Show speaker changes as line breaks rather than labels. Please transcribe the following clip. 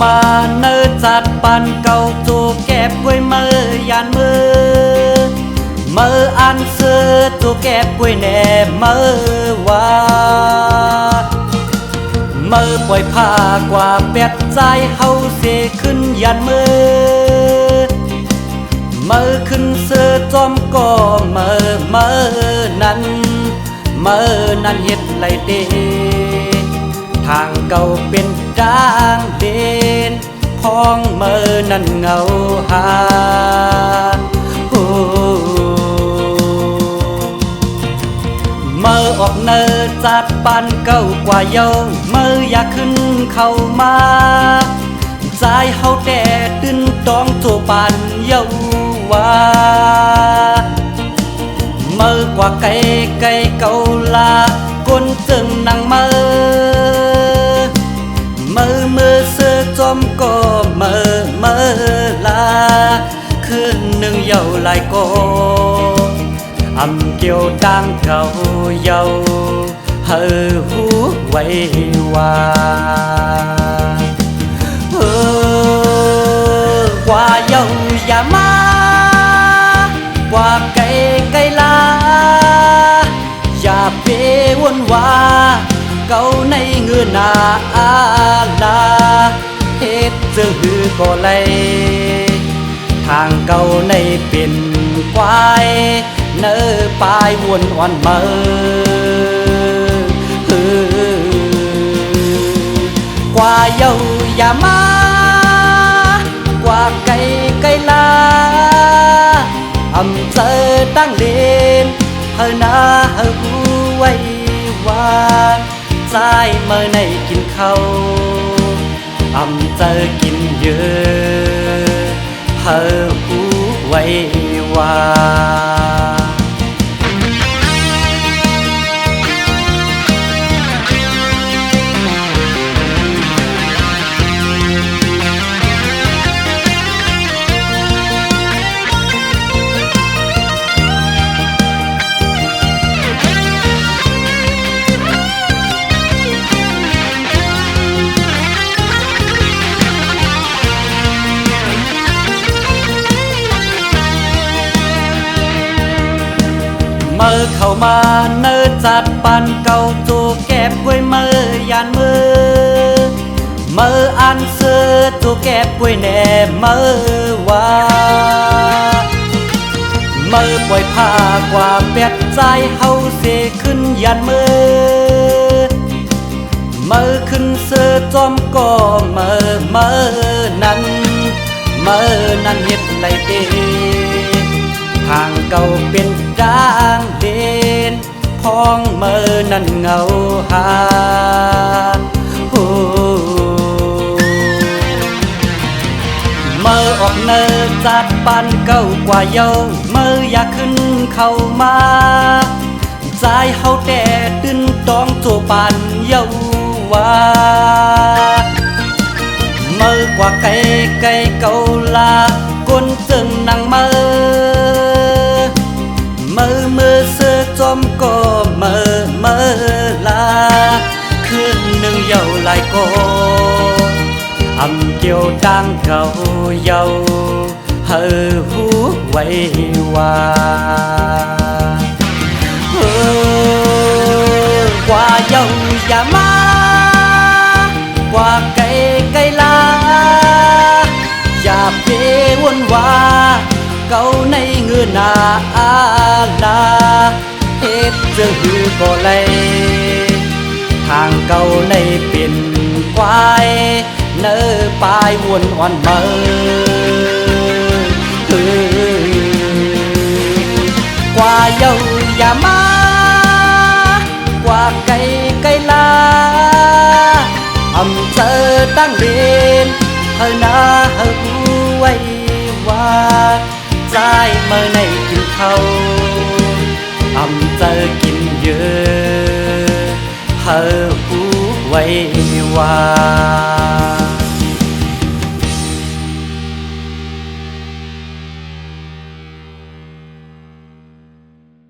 มาเนื้อจัดปันเก่าจูแก็บไว้เมื่อยานมืออันเสือจูแก็บไว้แน่เมื่อว่าปล่อยผ้ากว่าเป็ดใจเฮาเสขึ้นยันมือขึ้นเสือจอมก็นั้นเฮ็ดไรเดทางเก่าเป็นดางเด่นพองนั้นเงาหาออกเนอจัดปันเก่ากว่าเยาอยากขึ้นเข้ามาใจเฮาแต่ตื่นต้องโจปันเยาว่ากว่าไก่เก่าลาก้นจึงนั่งมือเสือจอมก็ลาคืนหนึ่งเยาหลายก็อำเกี่ยวดังเก่าเยาเฮอหูไว้ว่ากว่าเยาอย่ามากว่าไก่ลาอย่าเปวนว่าเก่าในเงื่อนนาลาเฮ็ดเจอหือก็เลยทางเก่าในเป็นควายเนื้อปลายวนอ่อนกว่าเยาอย่ามากว่าไก่ลาอำเจอตั้งเด่นเฮอนาเฮอหูไว้ว่าใจเมื่อในกินเขาอำเจอกินเยอะเฮอหูไว้ว่าเข้ามาเนื้อจัดปันเก่าจูแก็บไว้ยานมืออันเสือจูแก็บไว้แน่ว่าปล่อยผ้ากว่าเป็ดใจเฮาเสขึ้นยันมือขึ้นเสือจอมก็นั้นเฮ็ดไรเดทางเก่าเป็นดางเด่นพองนั้นเงาหาออกเนอจัดปันเก่ากว่าเยาอยากขึ้นเข้ามาใจเฮาแต่ตื่นต้องโจปันเยาว่ากว่าไก่เก่าลาก้นจึงนั่งมือเสือจอมก็ลาคืนหนึ่งเยาหลายก็อำเกี่ยวดังเก่าเยาเฮอหูไว้ว่ากว่าเยาอย่ามากว่าไก่ลาอย่าเปวนว่าเก่าในเงื่อนนาลาเฮ็ดเจอหือก็เลยทางเก่าในเป็นควายเนื้อปลายวนอ่อนกว่าเยาอย่ามากว่าไก่ลาอำเจอตั้งเด่นเฮอนาเฮอหูไว้ว่าใจเมื่อในกินเขาอำเจอกินเยอะเฮอหูไว้ว่า